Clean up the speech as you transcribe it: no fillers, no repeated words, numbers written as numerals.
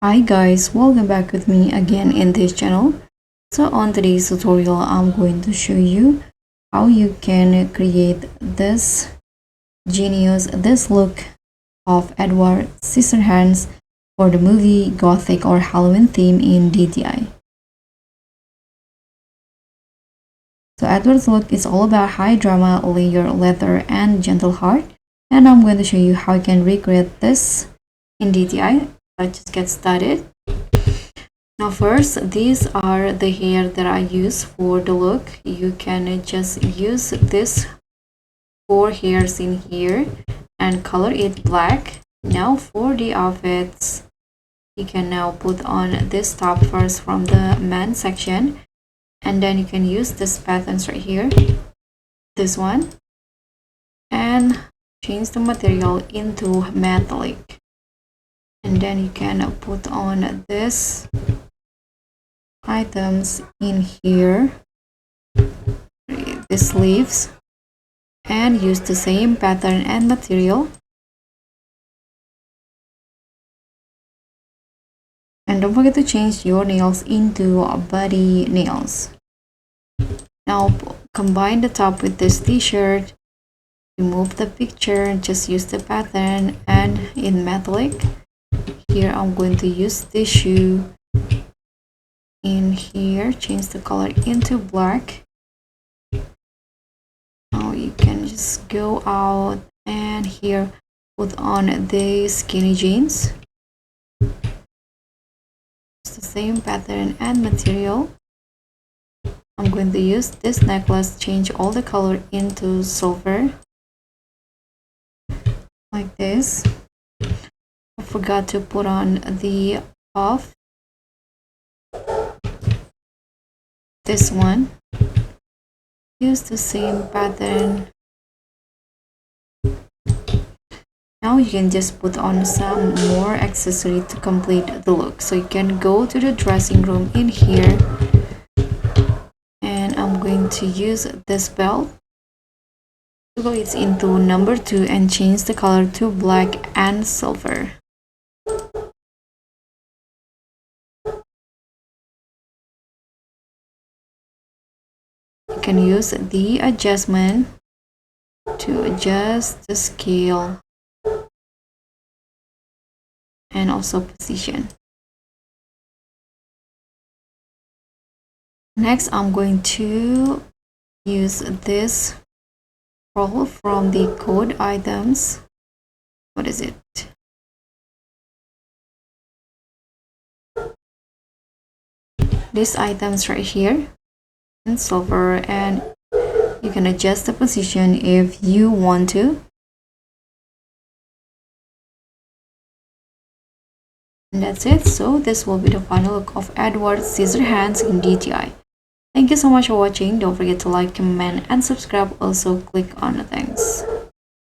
Hi guys, welcome back with me again in this channel. So on today's tutorial, I'm going to show you how you can create this look of Edward Scissorhands for the movie Gothic or Halloween theme in DTI. So Edward's look is all about high drama, layer, leather, and gentle heart. And I'm going to show you how you can recreate this in DTI. Let's just get started. Now first, these are the hair that I use for the look. You can just use this 4 hairs in here and color it black. Now for the outfits, you can now put on this top first from the men section, and then you can use this patterns right here, this one, and change the material into metallic. And then you can put on this items in here, the sleeves, and use the same pattern and material. And don't forget to change your nails into body nails. Now combine the top with this t-shirt, remove the picture, just use the pattern and in metallic. Here I'm going to use this shoe in here, change the color into black. Now you can just go out and here put on the skinny jeans. It's the same pattern and material. I'm going to use this necklace, change all the color into silver like this. I forgot to put on the cuff, this one. Use the same pattern. Now you can just put on some more accessory to complete the look. So you can go to the dressing room in here, and I'm going to use this belt. So it's into number 2 and change the color to black and silver. You can use the adjustment to adjust the scale and also position. Next, I'm going to use this roll from the code items. What is it? These items right here in silver, and you can adjust the position if you want to. And that's it. So this will be the final look of Edward Scissorhands in DTI. Thank you so much for watching. Don't forget to like, comment, and subscribe. Also click on the thanks.